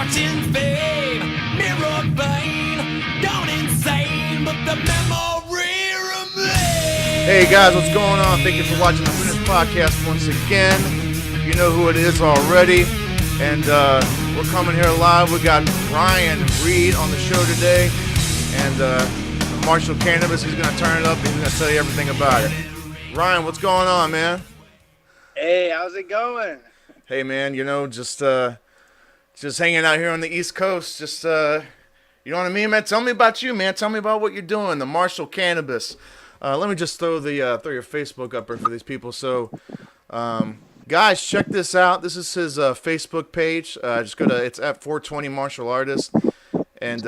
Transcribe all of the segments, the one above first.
fortune's fame, mirror vein, gone insane, but the memory remains. Hey guys, what's going on? Thank you for watching the Fitness Podcast once again. You know who it is already. And we're coming here live. We got Ryan Reed on the show today. And Martial Cannabist, he's going to turn it up and he's going to tell you everything about it. Ryan, what's going on, man? Hey, how's it going? Hey, man, you know, just hanging out here on the East Coast. Just, you know what I mean, man? Tell me about you, man. Tell me about what you're doing, the Martial Cannabist. Let me just throw your Facebook up there for these people. So, guys, check this out. This is his Facebook page. Just go to, it's at 420 Martial Artist. And,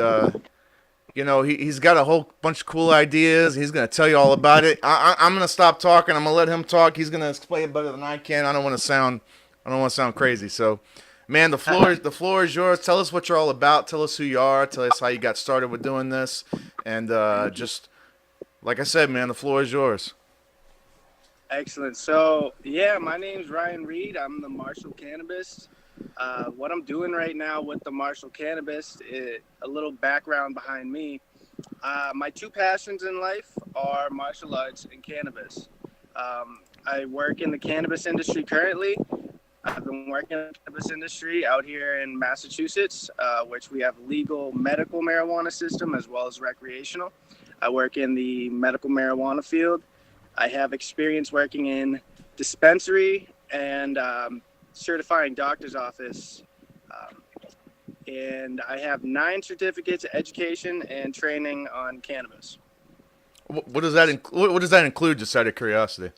you know, he's got a whole bunch of cool ideas. He's going to tell you all about it. I'm going to stop talking. I'm going to let him talk. He's going to explain it better than I can. I don't want to sound crazy. So, man, the floor is yours. Tell us what you're all about. Tell us who you are. Tell us how you got started with doing this. And just, like I said, man, the floor is yours. Excellent. So, yeah, my name's Ryan Reed. I'm the Martial Cannabist. What I'm doing right now with the Martial Cannabist is a little background behind me. My two passions in life are martial arts and cannabis. I work in the cannabis industry currently. I've been working in the cannabis industry out here in Massachusetts, which we have legal medical marijuana system as well as recreational. I work in the medical marijuana field. I have experience working in dispensary and certifying doctor's office. And I have 9 certificates of education and training on cannabis. What does that include, just out of curiosity?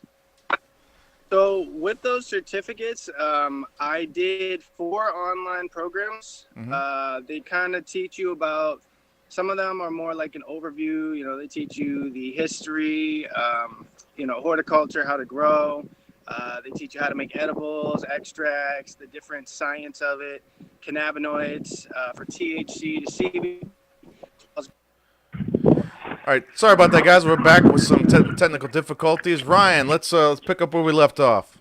So with those certificates, I did 4 online programs. Mm-hmm. They kind of teach you about, some of them are more like an overview. You know, they teach you the history, horticulture, how to grow. They teach you how to make edibles, extracts, the different science of it, cannabinoids for THC to CBD. All right, sorry about that, guys. We're back with some technical difficulties. Ryan, let's pick up where we left off.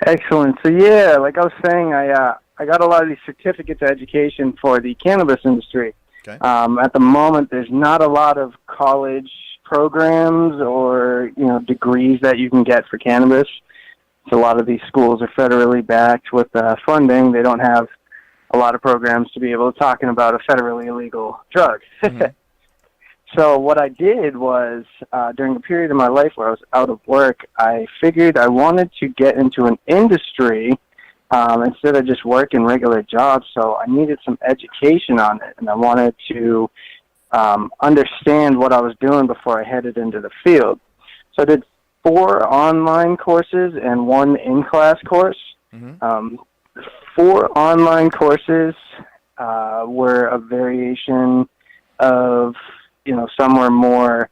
Excellent. So yeah, like I was saying, I got a lot of these certificates of education for the cannabis industry. Okay. At the moment, there's not a lot of college programs or degrees that you can get for cannabis. So a lot of these schools are federally backed with funding. They don't have a lot of programs to be able to talking about a federally illegal drug. Mm-hmm. So what I did was, during a period of my life where I was out of work, I figured I wanted to get into an industry instead of just working regular jobs. So I needed some education on it, and I wanted to understand what I was doing before I headed into the field. So I did 4 online courses and 1 in-class course. Mm-hmm. 4 online courses were a variation of, some were more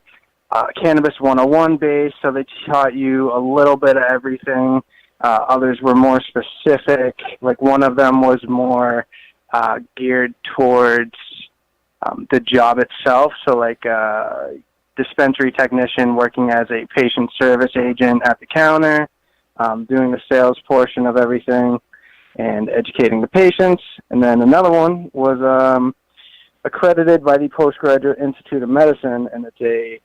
Cannabis 101 based, so they taught you a little bit of everything. Others were more specific. Like one of them was more geared towards the job itself. So like dispensary technician working as a patient service agent at the counter, doing the sales portion of everything and educating the patients. And then another one was accredited by the Postgraduate Institute of Medicine, and it's a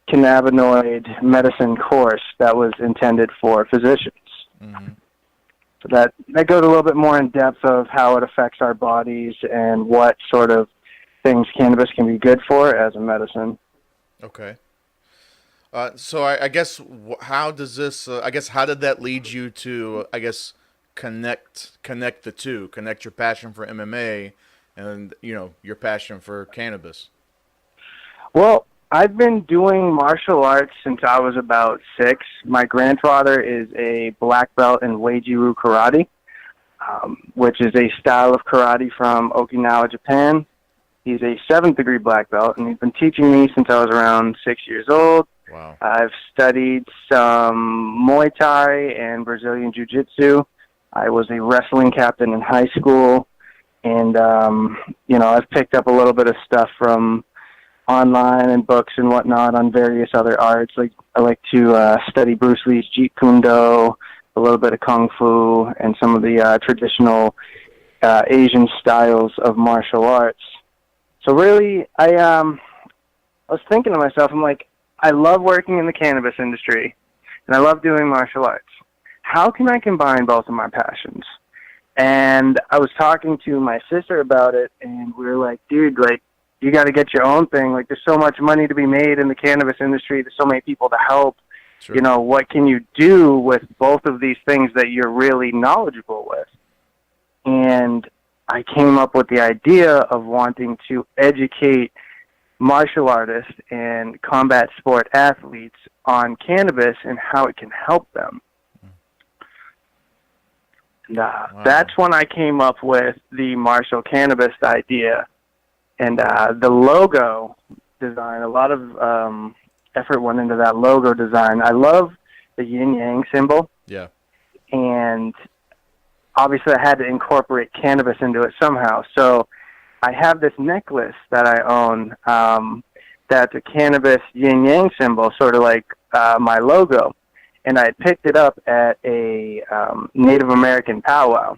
cannabinoid medicine course that was intended for physicians. Mm-hmm. So that goes a little bit more in depth of how it affects our bodies and what sort of things cannabis can be good for as a medicine. Okay. So I guess how does this? How did that lead you to? Connect the two. Connect your passion for MMA and your passion for cannabis. Well, I've been doing martial arts since I was about 6. My grandfather is a black belt in Weijiu karate, which is a style of karate from Okinawa, Japan. He's a 7th degree black belt, and he's been teaching me since I was around 6 years old. Wow. I've studied some Muay Thai and Brazilian Jiu-Jitsu. I was a wrestling captain in high school, and, I've picked up a little bit of stuff from online and books and whatnot on various other arts. Like I like to study Bruce Lee's Jeet Kune Do, a little bit of Kung Fu, and some of the traditional Asian styles of martial arts. So really, I was thinking to myself, I'm like, I love working in the cannabis industry, and I love doing martial arts. How can I combine both of my passions? And I was talking to my sister about it, and we were like, dude, like, you got to get your own thing. Like, there's so much money to be made in the cannabis industry. There's so many people to help. Sure. You know, what can you do with both of these things that you're really knowledgeable with? And I came up with the idea of wanting to educate martial artists and combat sport athletes on cannabis and how it can help them. And, Wow. That's when I came up with the Martial Cannabist idea. And the logo design, a lot of effort went into that logo design. I love the yin-yang symbol. Yeah. And obviously I had to incorporate cannabis into it somehow. So I have this necklace that I own that's a cannabis yin-yang symbol, sort of like my logo. And I picked it up at a Native American powwow.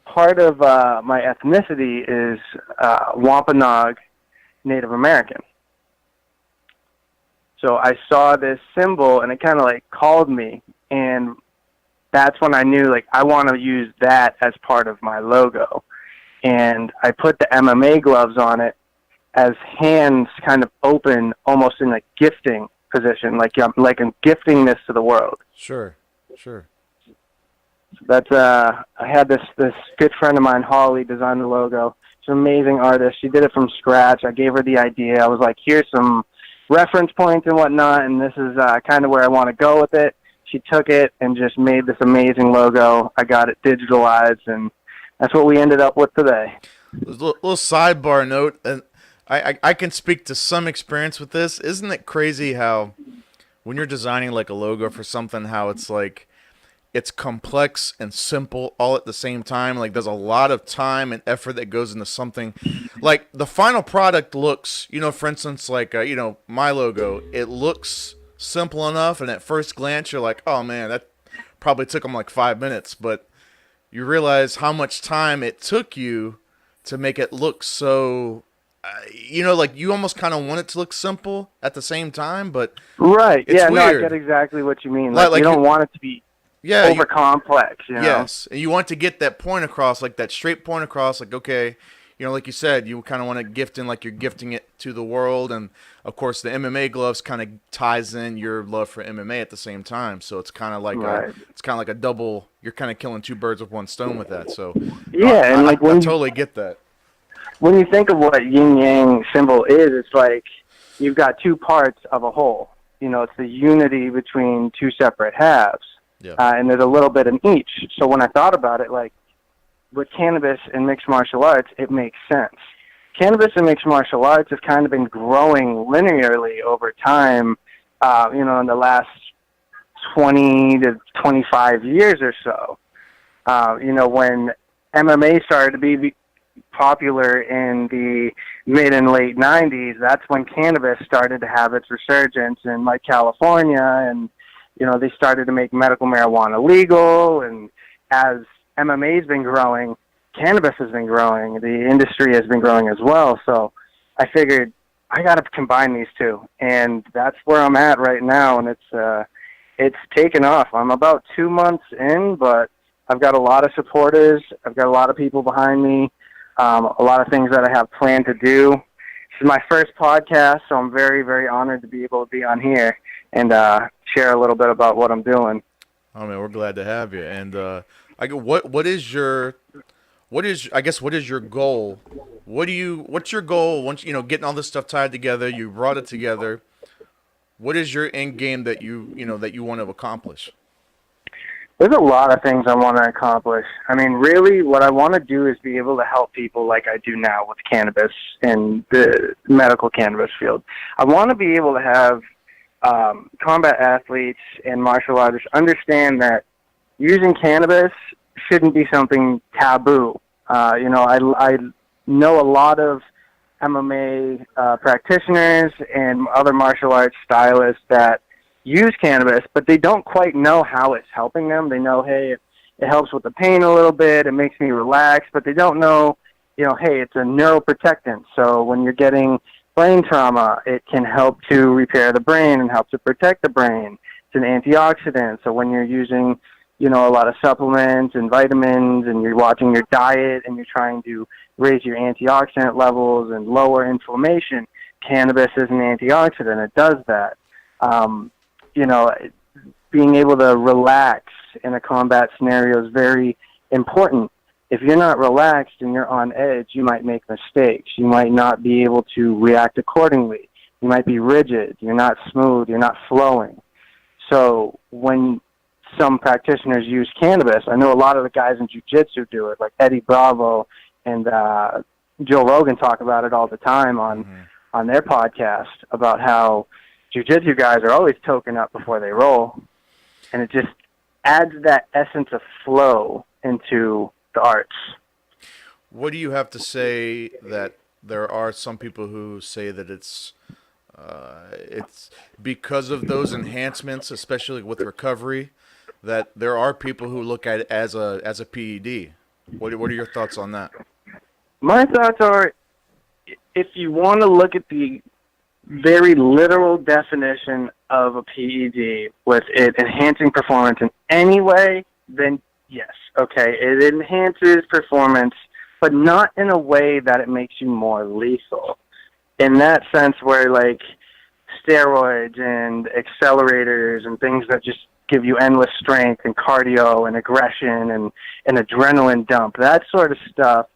Part of my ethnicity is Wampanoag Native American. So I saw this symbol, and it kind of like called me, and that's when I knew, like, I want to use that as part of my logo. And I put the MMA gloves on it as hands kind of open, almost in a gifting position, like I'm gifting this to the world. Sure. That's I had this good friend of mine, Holly, design the logo. She's an amazing artist. She did it from scratch. I gave her the idea. I was like, here's some reference points and whatnot, and this is kind of where I want to go with it. She took it and just made this amazing logo. I got it digitalized, and that's what we ended up with today. A little sidebar note, and I can speak to some experience with this. Isn't it crazy how when you're designing like a logo for something, how it's like it's complex and simple all at the same time? Like there's a lot of time and effort that goes into something. Like the final product looks, for instance, like my logo, it looks simple enough, and at first glance you're like, oh man, that probably took them like 5 minutes, but you realize how much time it took you to make it look so like you almost kind of want it to look simple at the same time, but right. It's yeah, weird. No, I get exactly what you mean. Like you don't want it to be over complex, Yes, and you want to get that point across, like that straight point across, like, okay, like you said, you kind of want to gift in like you're gifting it to the world, and of course the MMA gloves kind of ties in your love for MMA at the same time, so it's kind of like a double, you're kind of killing two birds with one stone with that, so yeah, I totally get that. When you think of what yin-yang symbol is, it's like you've got two parts of a whole. It's the unity between two separate halves. Yeah. And there's a little bit in each. So when I thought about it, like, with cannabis and mixed martial arts, it makes sense. Cannabis and mixed martial arts has kind of been growing linearly over time, in the last 20 to 25 years or so. When MMA started to be popular in the mid and late 90s, that's when cannabis started to have its resurgence in like California, and they started to make medical marijuana legal, and as MMA's been growing, cannabis has been growing, the industry has been growing as well. So I figured I got to combine these two, and that's where I'm at right now, and it's taken off. I'm about 2 months in, but I've got a lot of supporters. I've got a lot of people behind me. A lot of things that I have planned to do. This is my first podcast, so I'm very, very honored to be able to be on here and share a little bit about what I'm doing. Oh man, we're glad to have you. And what is your goal? What's your goal once getting all this stuff tied together? You brought it together. What is your end game that you want to accomplish? There's a lot of things I want to accomplish. I mean, really, what I want to do is be able to help people like I do now with cannabis in the medical cannabis field. I want to be able to have combat athletes and martial artists understand that using cannabis shouldn't be something taboo. I know a lot of MMA practitioners and other martial arts stylists that use cannabis, but they don't quite know how it's helping them. They know, hey, it helps with the pain a little bit. It makes me relax, but they don't know, hey, it's a neuroprotectant. So when you're getting brain trauma, it can help to repair the brain and help to protect the brain. It's an antioxidant. So when you're using, a lot of supplements and vitamins and you're watching your diet and you're trying to raise your antioxidant levels and lower inflammation, cannabis is an antioxidant. It does that. Being able to relax in a combat scenario is very important. If you're not relaxed and you're on edge, you might make mistakes. You might not be able to react accordingly. You might be rigid. You're not smooth. You're not flowing. So when some practitioners use cannabis, I know a lot of the guys in jiu-jitsu do it, like Eddie Bravo and Joe Rogan talk about it all the time on their podcast about how jiu-jitsu guys are always token up before they roll. And it just adds that essence of flow into the arts. What do you have to say that there are some people who say that it's because of those enhancements, especially with recovery, that there are people who look at it as a PED? What are your thoughts on that? My thoughts are, if you want to look at the very literal definition of a PED with it enhancing performance in any way, then yes, okay, it enhances performance, but not in a way that it makes you more lethal. In that sense where, like, steroids and accelerators and things that just give you endless strength and cardio and aggression and an adrenaline dump, that sort of stuff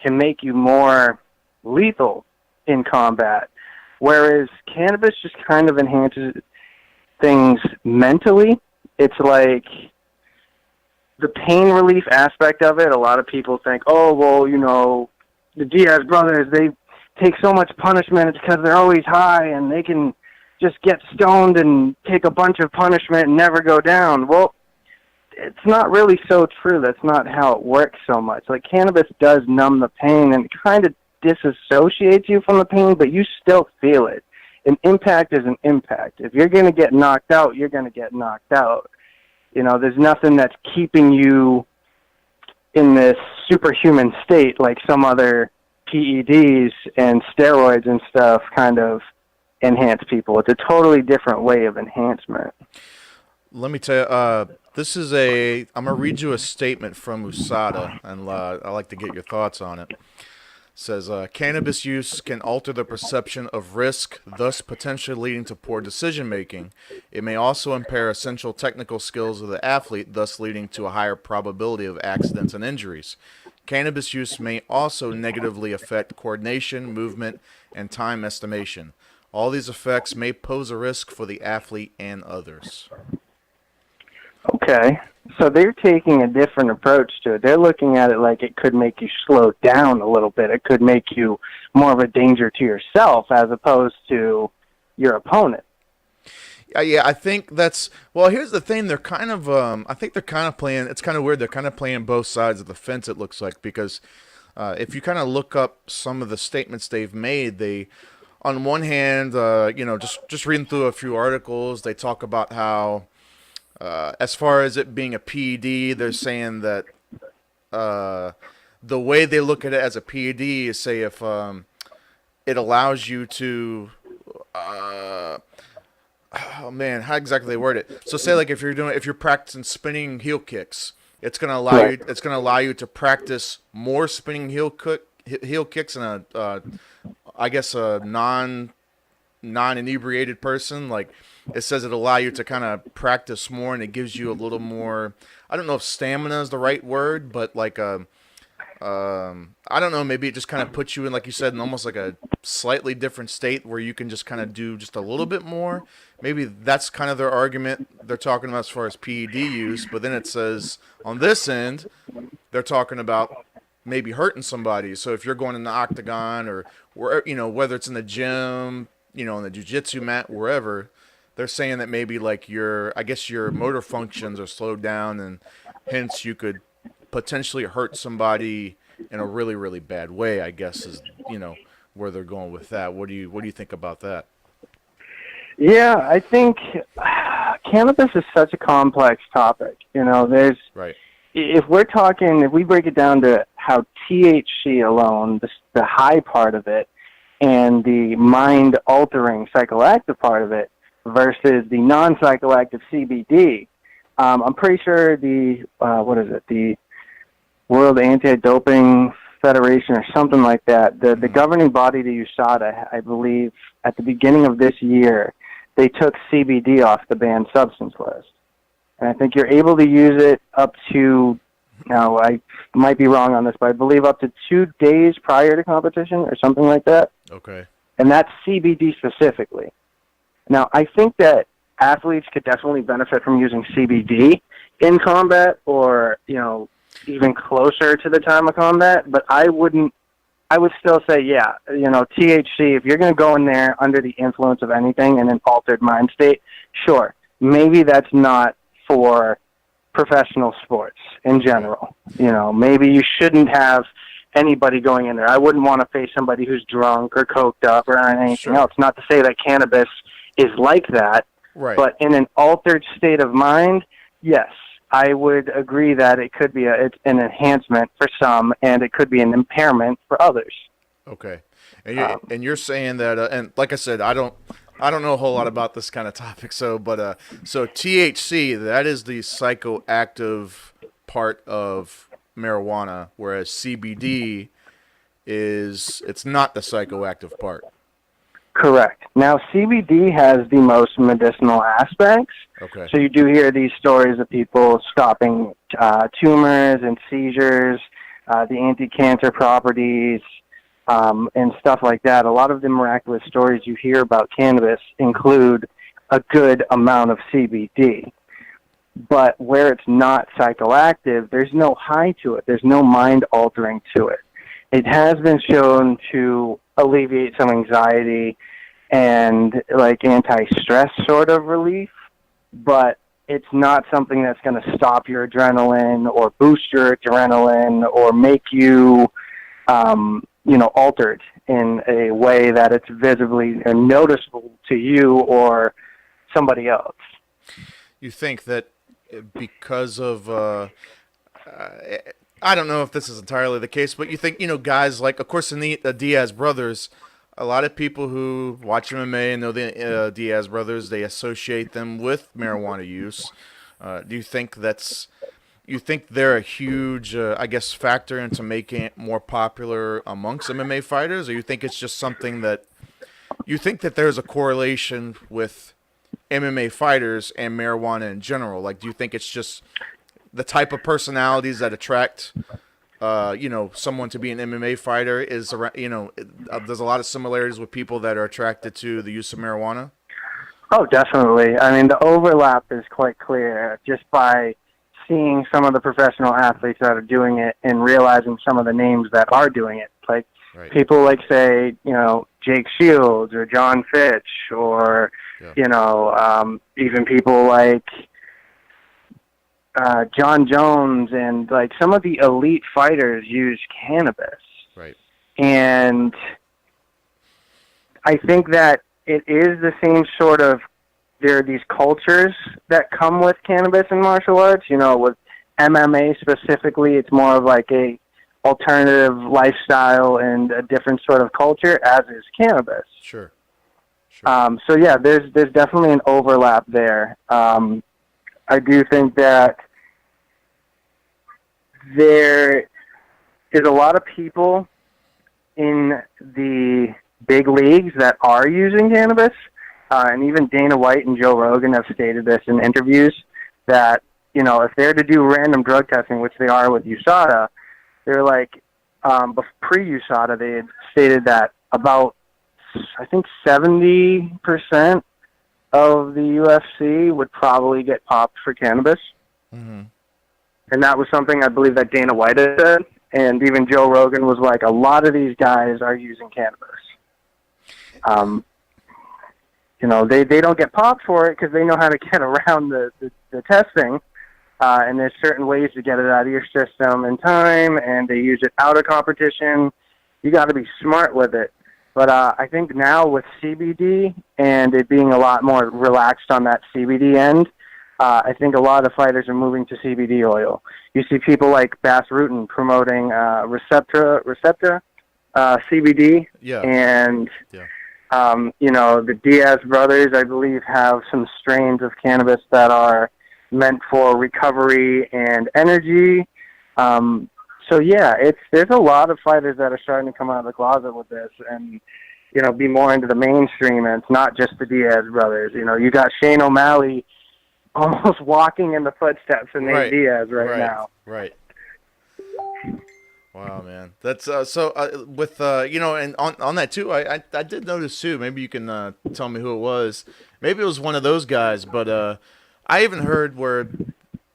can make you more lethal in combat. Whereas cannabis just kind of enhances things mentally. It's like the pain relief aspect of it. A lot of people think, oh, well, the Diaz brothers, they take so much punishment. It's because they're always high and they can just get stoned and take a bunch of punishment and never go down. Well, it's not really so true. That's not how it works so much. Like, cannabis does numb the pain and it kind of disassociates you from the pain, but you still feel it. An impact is an impact. If you're going to get knocked out, you're going to get knocked out. There's nothing that's keeping you in this superhuman state like some other PEDs and steroids and stuff kind of enhance people. It's a totally different way of enhancement. Let me tell you, I'm going to read you a statement from USADA, and I'd like to get your thoughts on it. It says, cannabis use can alter the perception of risk, thus potentially leading to poor decision-making. It may also impair essential technical skills of the athlete, thus leading to a higher probability of accidents and injuries. Cannabis use may also negatively affect coordination, movement, and time estimation. All these effects may pose a risk for the athlete and others. Okay, so they're taking a different approach to it. They're looking at it like it could make you slow down a little bit. It could make you more of a danger to yourself as opposed to your opponent. Yeah, I think that's, well, here's the thing. They're kind of, I think they're kind of playing, it's kind of weird. They're kind of playing both sides of the fence, it looks like, because if you kind of look up some of the statements they've made, they, on one hand, just reading through a few articles, they talk about how, as far as it being a PED, they're saying that the way they look at it as a PED is, say, if it allows you to, oh man, how exactly they word it? So, say like if you're practicing spinning heel kicks, it's gonna allow you to practice more spinning heel kicks in a non-inebriated person. Like, it says it allow you to kind of practice more, and it gives you a little more, I don't know if stamina is the right word, but like I don't know, maybe it just kind of puts you in, like you said, in almost like a slightly different state where you can just kind of do just a little bit more. Maybe that's kind of their argument they're talking about as far as PED use. But then it says on this end, they're talking about maybe hurting somebody. So if you're going in the octagon or where, whether it's in the gym, on the jiu-jitsu mat, wherever, they're saying that maybe like your motor functions are slowed down, and hence you could potentially hurt somebody in a really, really bad way, I guess is, where they're going with that. What do you think about that? Yeah, I think cannabis is such a complex topic. There's right. if we're talking, if we break it down to how THC alone, the high part of it, and the mind-altering psychoactive part of it, versus the non-psychoactive CBD, I'm pretty sure the World Anti-Doping Federation or something like that, the governing body to USADA, I believe, at the beginning of this year, they took CBD off the banned substance list. And I think you're able to use it up to, now I might be wrong on this, but I believe up to 2 days prior to competition or something like that. Okay. And that's CBD specifically. Now, I think that athletes could definitely benefit from using CBD in combat or, even closer to the time of combat, but I would still say, THC, if you're going to go in there under the influence of anything in an altered mind state, sure, maybe that's not for professional sports in general. Maybe you shouldn't have anybody going in there. I wouldn't want to face somebody who's drunk or coked up or anything else. Not to say that cannabis is like that, right. But in an altered state of mind, yes, I would agree that it could be it's an enhancement for some, and it could be an impairment for others. Okay, and you're saying that, and like I said, I don't know a whole lot about this kind of topic. So THC, that is the psychoactive part of marijuana, whereas CBD it's not the psychoactive part. Correct. Now, CBD has the most medicinal aspects. Okay. So you do hear these stories of people stopping tumors and seizures, the anti-cancer properties, and stuff like that. A lot of the miraculous stories you hear about cannabis include a good amount of CBD. But where it's not psychoactive, there's no high to it. There's no mind-altering to it. It has been shown to alleviate some anxiety and like anti-stress sort of relief, but it's not something that's going to stop your adrenaline or boost your adrenaline or make you, altered in a way that it's visibly noticeable to you or somebody else. You think that because of, I don't know if this is entirely the case, but you think, guys like, of course, in the Diaz brothers, a lot of people who watch MMA and know the Diaz brothers, they associate them with marijuana use. Do you think they're a huge, factor into making it more popular amongst MMA fighters, or you think it's just something that you think that there's a correlation with MMA fighters and marijuana in general? Like, do you think it's just the type of personalities that attract, someone to be an MMA fighter is, there's a lot of similarities with people that are attracted to the use of marijuana? Oh, definitely. I mean, the overlap is quite clear just by seeing some of the professional athletes that are doing it and realizing some of the names that are doing it. Like people like, say, Jake Shields or John Fitch or, even people like John Jones and like some of the elite fighters use cannabis. Right. And I think that it is the same sort of, there are these cultures that come with cannabis and martial arts. With MMA specifically, it's more of like a alternative lifestyle and a different sort of culture, as is cannabis. Sure. So yeah, there's definitely an overlap there. I do think that there is a lot of people in the big leagues that are using cannabis, and even Dana White and Joe Rogan have stated this in interviews, that, if they're to do random drug testing, which they are with USADA, they're like, pre-USADA, they had stated that about, I think, 70% of the UFC would probably get popped for cannabis. Mm-hmm. And that was something I believe that Dana White had said. And even Joe Rogan was like, a lot of these guys are using cannabis. They don't get popped for it because they know how to get around the testing. And there's certain ways to get it out of your system in time, and they use it out of competition. You got to be smart with it. But I think now with CBD and it being a lot more relaxed on that CBD end, I think a lot of fighters are moving to CBD oil. You see people like Bass Rutten promoting Recepta CBD, Yeah. and Yeah. the Diaz brothers, I believe, have some strains of cannabis that are meant for recovery and energy. So yeah, there's a lot of fighters that are starting to come out of the closet with this, and be more into the mainstream. And it's not just the Diaz brothers. You got Shane O'Malley almost walking in the footsteps of Nate Diaz right now. Right. Wow, man. That's with and on that too. I did notice too. Maybe you can tell me who it was. Maybe it was one of those guys. But I even heard where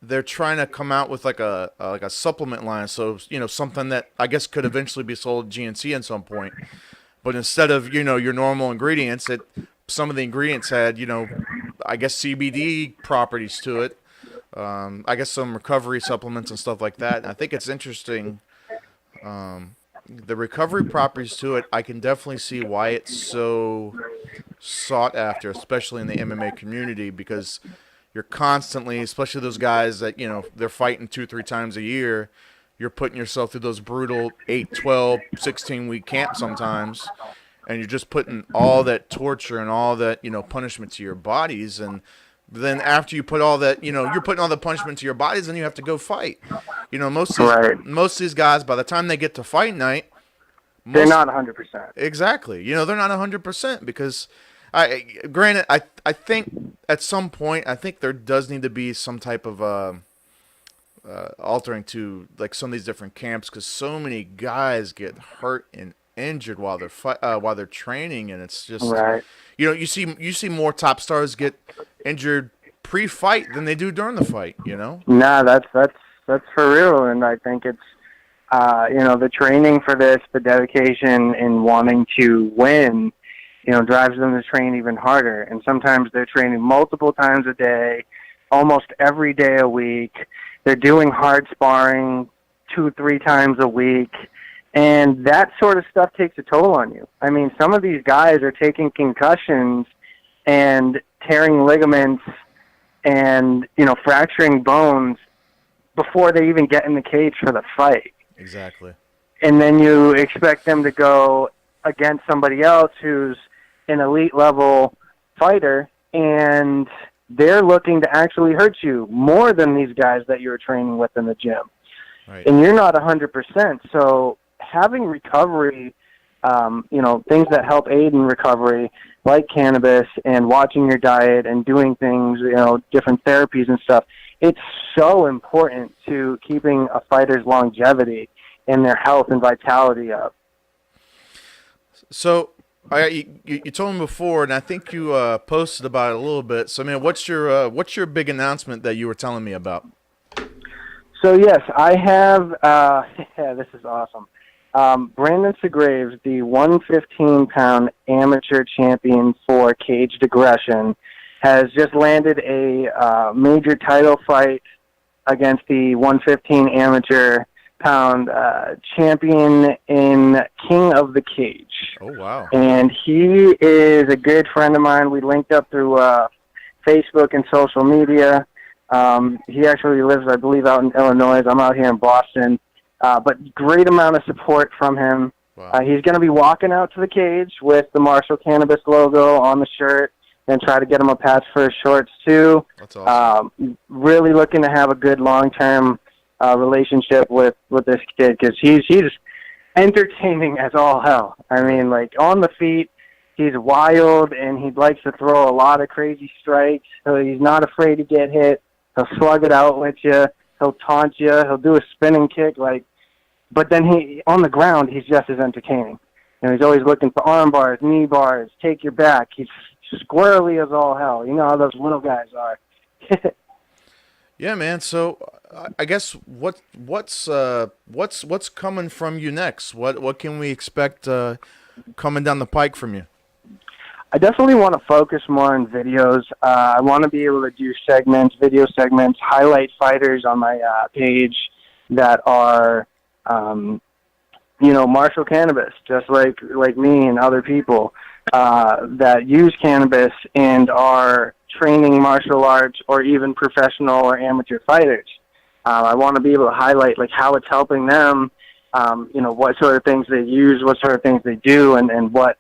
they're trying to come out with like a supplement line. So something that I guess could eventually be sold at GNC at some point. But instead of your normal ingredients, some of the ingredients had I guess CBD properties to it. I guess some recovery supplements and stuff like that. And I think it's interesting. The recovery properties to it, I can definitely see why it's so sought after, especially in the MMA community, because you're constantly, especially those guys that, they're fighting 2-3 times a year, you're putting yourself through those brutal 8, 12, 16-week camps sometimes, and you're just putting all that torture and all that, punishment to your bodies. And then after you put all that, you're putting all the punishment to your bodies, and you have to go fight. Most of these guys, by the time they get to fight night, they're not 100%. Exactly. They're not 100% because, granted, I think at some point, I think there does need to be some type of altering to like some of these different camps, because so many guys get hurt and injured while they're training, and it's just you see more top stars get injured pre-fight than they do during the fight. Nah, that's for real, and I think it's the training for this, the dedication and wanting to win, drives them to train even harder. And sometimes they're training multiple times a day, almost every day a week. They're doing hard sparring 2-3 times a week. And that sort of stuff takes a toll on you. I mean, some of these guys are taking concussions and tearing ligaments and, fracturing bones before they even get in the cage for the fight. Exactly. And then you expect them to go against somebody else who's an elite level fighter, and they're looking to actually hurt you more than these guys that you're training with in the gym. Right. And you're not 100%. So having recovery, things that help aid in recovery, like cannabis and watching your diet and doing things, different therapies and stuff, it's so important to keeping a fighter's longevity and their health and vitality up. So, you told me before, and I think you posted about it a little bit. So, man, what's your big announcement that you were telling me about? So, yes, I have. This is awesome. Brandon Segraves, the 115-pound amateur champion for Caged Aggression, has just landed a major title fight against the 115 amateur pound champion in King of the Cage. Oh, wow. And he is a good friend of mine. We linked up through Facebook and social media. He actually lives, I believe, out in Illinois. I'm out here in Boston. But great amount of support from him. Wow. He's going to be walking out to the cage with the Martial Cannabist logo on the shirt, and try to get him a patch for his shorts too. That's awesome. Really looking to have a good long-term relationship with this kid, because he's entertaining as all hell. I mean, like, on the feet, he's wild, and he likes to throw a lot of crazy strikes. So he's not afraid to get hit. He'll slug it out with you. He'll taunt you. He'll do a spinning kick, but then on the ground, he's just as entertaining. He's always looking for arm bars, knee bars, take your back. He's squirrely as all hell. You know how those little guys are. Yeah, man. So I guess what's coming from you next? What can we expect coming down the pike from you? I definitely want to focus more on videos. I want to be able to do video segments, highlight fighters on my page that are, Martial Cannabist, just like me and other people that use cannabis and are training martial arts or even professional or amateur fighters. I want to be able to highlight like how it's helping them, what sort of things they use, what sort of things they do, and what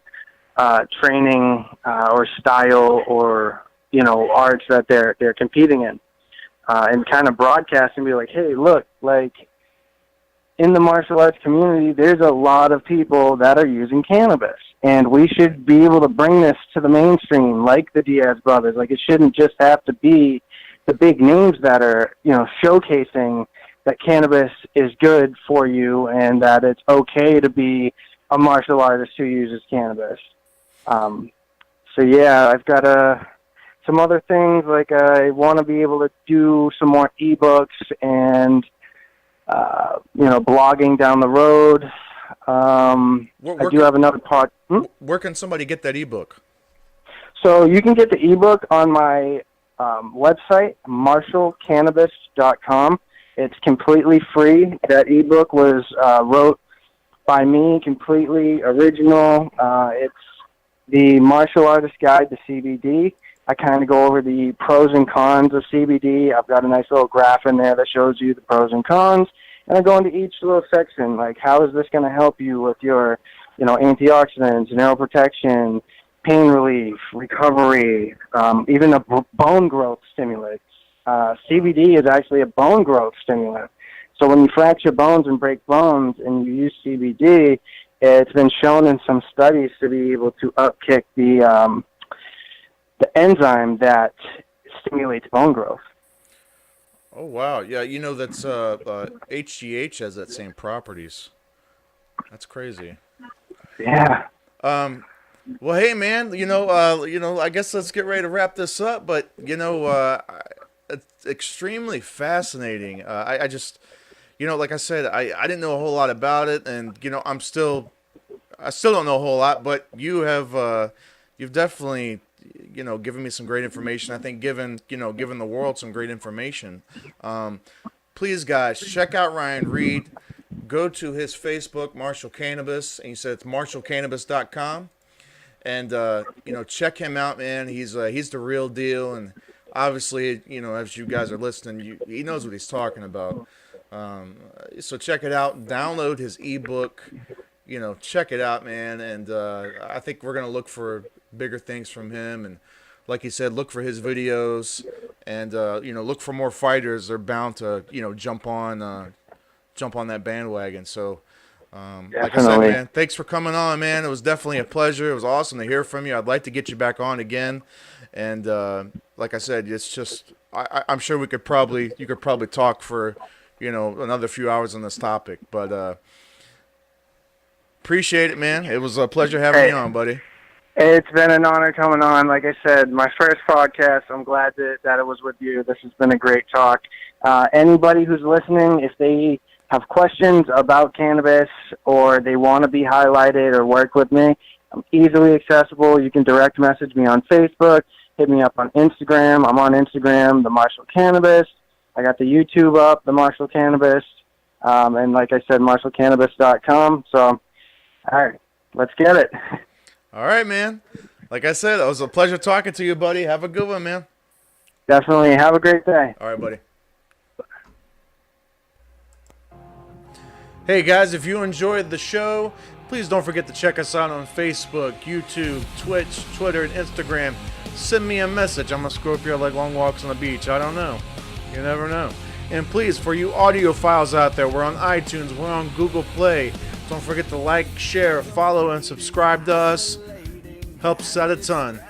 training or style or arts that they're competing in, and kind of broadcast and be like, hey, look, like in the martial arts community, there's a lot of people that are using cannabis, and we should be able to bring this to the mainstream, like the Diaz brothers. Like, it shouldn't just have to be the big names that are, showcasing that cannabis is good for you and that it's okay to be a martial artist who uses cannabis. So yeah, I've got some other things, like I want to be able to do some more ebooks and blogging down the road. I do have another pod. Where can somebody get that ebook? So you can get the ebook on my website, martialcannabist.com. It's completely free. That ebook was wrote by me, completely original. It's the Martial Artist Guide to CBD. I kind of go over the pros and cons of CBD. I've got a nice little graph in there that shows you the pros and cons. And I go into each little section, like how is this going to help you with your, antioxidants, neuroprotection, pain relief, recovery, even a bone growth stimulant. CBD is actually a bone growth stimulant. So when you fracture bones and break bones and you use CBD, it's been shown in some studies to be able to upkick the enzyme that stimulates bone growth. Oh, wow. Yeah, that's HGH has that same properties. That's crazy. Yeah. Well, hey, man, I guess let's get ready to wrap this up. But, it's extremely fascinating. I just, like I said, I didn't know a whole lot about it. And, I still don't know a whole lot. But you've definitely, given me some great information. I think given the world some great information. Please, guys, check out Ryan Reed. Go to his Facebook, Martial Cannabist, and he said it's martialcannabist.com. And check him out, man. He's the real deal, and obviously, as you guys are listening, he knows what he's talking about. So check it out. Download his ebook. Check it out, man. And I think we're gonna look for bigger things from him. And like he said, look for his videos, and look for more fighters. They're bound to jump on that bandwagon. So. Like I said, man, thanks for coming on, man. It was definitely a pleasure. It was awesome to hear from you. I'd like to get you back on again. And like I said, it's just I'm sure you could probably talk for another few hours on this topic. But appreciate it, man. It was a pleasure having you on, buddy. It's been an honor coming on. Like I said, my first podcast. I'm glad that it was with you. This has been a great talk. Anybody who's listening, if they have questions about cannabis or they want to be highlighted or work with me, I'm easily accessible. You can direct message me on Facebook, hit me up on Instagram. I'm on Instagram, The Martial Cannabist. I got the YouTube up, The Martial Cannabist, and like I said, martialcannabist.com. So, all right, let's get it. All right, man. Like I said, it was a pleasure talking to you, buddy. Have a good one, man. Definitely. Have a great day. All right, buddy. Hey guys, if you enjoyed the show, please don't forget to check us out on Facebook, YouTube, Twitch, Twitter, and Instagram. Send me a message. I'm going to scroll up here like long walks on the beach. I don't know. You never know. And please, for you audiophiles out there, we're on iTunes, we're on Google Play. Don't forget to like, share, follow, and subscribe to us. Helps us out a ton.